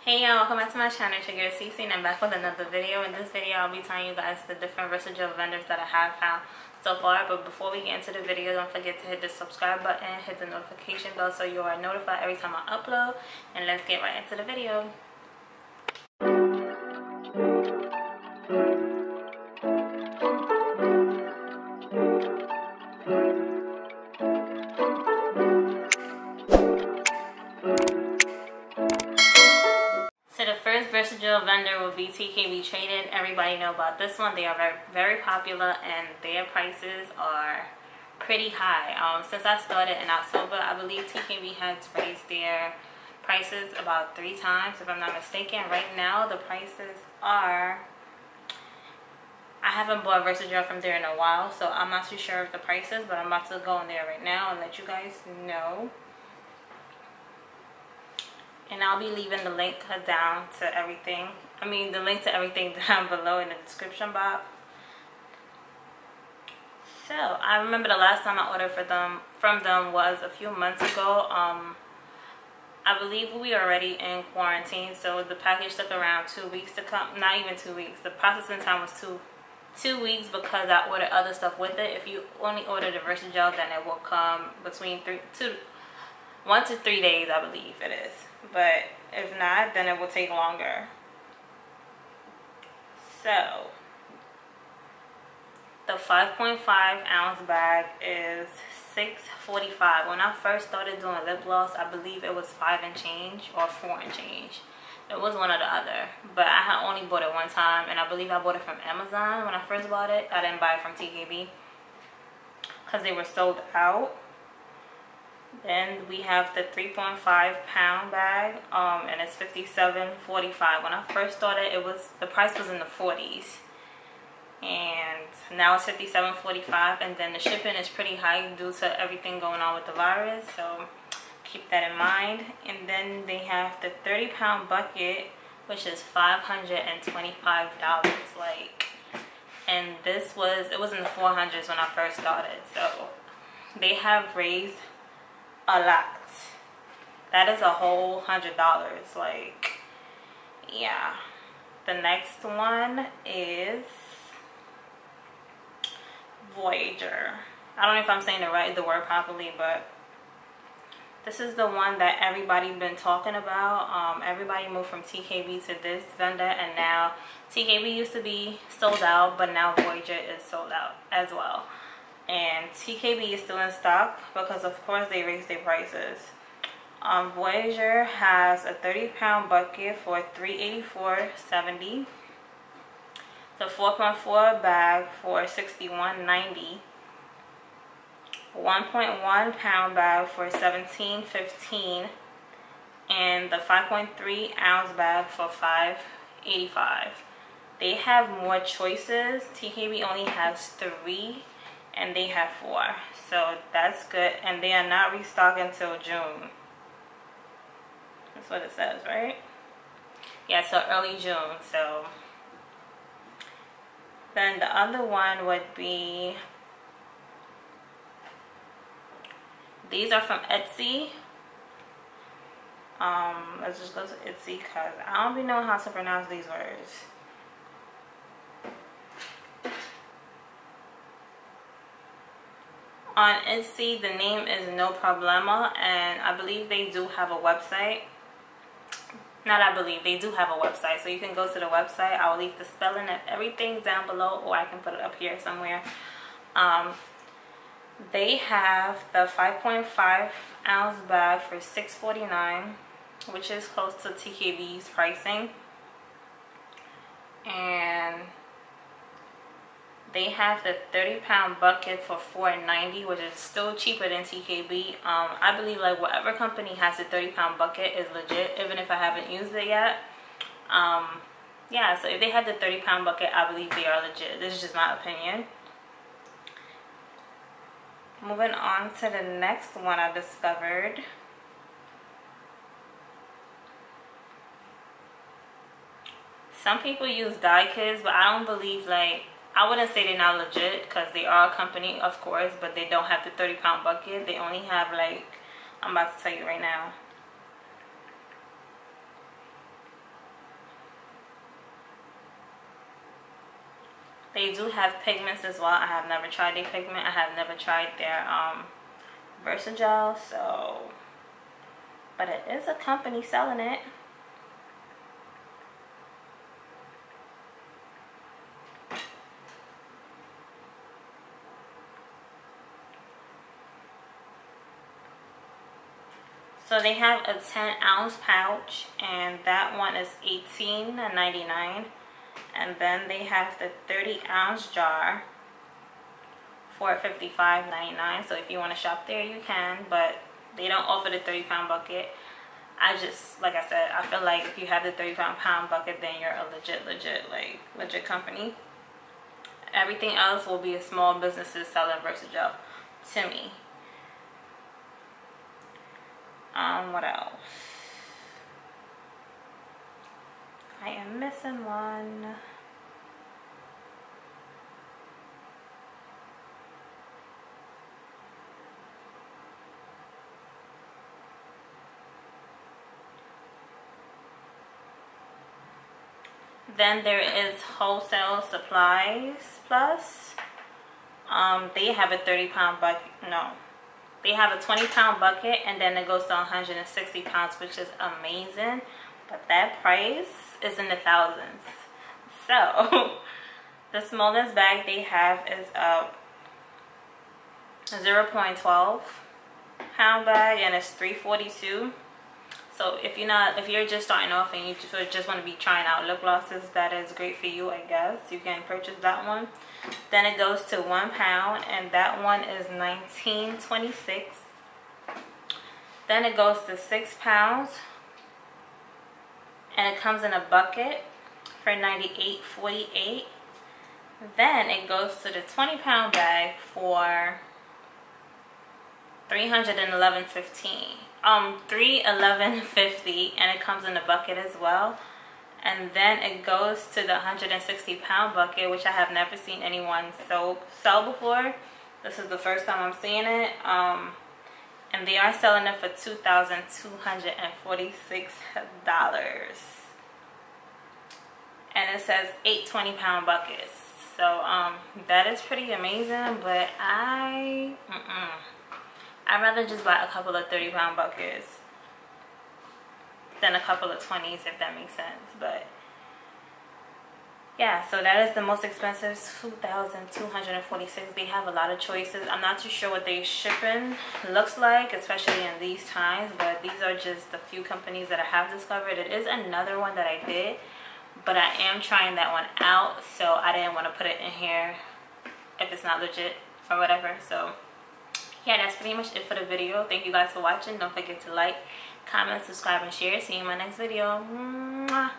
Hey y'all, welcome back to my channel. It's your girl Cece and I'm back with another video. In this video I'll be telling you guys the different Versagel vendors that I have found so far. But before we get into the video, don't forget to hit the subscribe button, hit the notification bell so you are notified every time I upload. And let's get right into the video. So the first Versagel vendor will be TKB Traded. Everybody know about this one. They are very popular and their prices are pretty high. Since I started in October, I believe TKB has raised their prices about 3 times if I'm not mistaken. Right now the prices are, I haven't bought Versagel from there in a while, so I'm not too sure of the prices, but I'm about to go in there right now and let you guys know. And I'll be leaving the link down to everything. The link to everything down below in the description box. So I remember the last time I ordered from them was a few months ago. I believe we were already in quarantine, so the package took around 2 weeks to come. Not even 2 weeks. The processing time was two weeks because I ordered other stuff with it. If you only order the Versagel, then it will come between 1 to 3 days, I believe it is. But if not, then it will take longer. So the 5.5 ounce bag is $6.45. When I first started doing lip gloss, I believe it was 5 and change or 4 and change. It was one or the other, but I had only bought it one time, and I believe I bought it from Amazon when I first bought it. I didn't buy it from TKB because they were sold out. Then we have the 3.5 pound bag, and it's $57.45. When I first started, the price was in the 40s, and now it's $57.45. And then the shipping is pretty high due to everything going on with the virus, so keep that in mind. And then they have the 30-pound bucket, which is $525. And it was in the 400s when I first started, so they have raised a lot. That is a whole $100. Yeah. The next one is Voyager. I don't know if I'm saying the word properly, but this is the one that everybody's been talking about. Everybody moved from TKB to this vendor, and now TKB used to be sold out, but now Voyager is sold out as well. And TKB is still in stock because of course they raised their prices. Voyager has a 30-pound bucket for $384.70. The 4.4 bag for $61.90. 1.1 pound bag for $17.15. And the 5.3 ounce bag for $5.85. They have more choices. TKB only has 3. And they have 4, so that's good. And they are not restocking until June. That's what it says, right? Yeah, so early June. So then the other one would be, these are from Etsy. Let's just go to Etsy because I don't even know how to pronounce these words. On Etsy, the name is No Problema, and I believe they do have a website. They do have a website, so you can go to the website. I will leave the spelling of everything down below, or I can put it up here somewhere. They have the 5.5 ounce bag for $6.49, which is close to TKB's pricing. And they have the 30-pound bucket for $4.90, which is still cheaper than TKB. I believe whatever company has a 30-pound bucket is legit, even if I haven't used it yet. Yeah, so if they have the 30-pound bucket, I believe they are legit. This is just my opinion. Moving on to the next one I discovered. Some people use dye kits, but I don't believe I wouldn't say they're not legit because they are a company, of course, but they don't have the 30-pound bucket. They only have I'm about to tell you right now. They do have pigments as well. I have never tried their pigment. I have never tried their Versagel, so, but it is a company selling it. So they have a 10-ounce pouch, and that one is $18.99. And then they have the 30-ounce jar for $55.99. So if you want to shop there, you can, but they don't offer the 30-pound bucket. I just, like I said, I feel like if you have the 30-pound bucket, then you're a legit company. Everything else will be a small businesses selling Versagel to me. What else? I am missing one. Then there is Wholesale Supplies Plus. They have a 30-pound bucket. No. They have a 20-pound bucket, and then it goes to 160 pounds, which is amazing. But that price is in the thousands. So, the smallest bag they have is a 0.12 pound bag, and it's $3.42. So if you're just starting off and you just want to be trying out lip glosses, that is great for you, I guess. You can purchase that one. Then it goes to 1 pound, and that one is $19.26. Then it goes to 6 pounds, and it comes in a bucket for $98.48. Then it goes to the 20-pound bag for $311.50, and it comes in a bucket as well. And then it goes to the 160-pound bucket, which I have never seen anyone sell before. This is the first time I'm seeing it. And they are selling it for $2,246. And it says 8 20-pound buckets. So that is pretty amazing, but I'd rather just buy a couple of 30-pound buckets than a couple of 20s, if that makes sense. But yeah, so that is the most expensive, $2,246. They have a lot of choices. I'm not too sure what their shipping looks like, especially in these times, but these are just the few companies that I have discovered. It is another one that I did, but I am trying that one out, so I didn't want to put it in here if it's not legit or whatever. So yeah, that's pretty much it for the video. Thank you guys for watching. Don't forget to like, comment, subscribe, and share. See you in my next video. Mwah.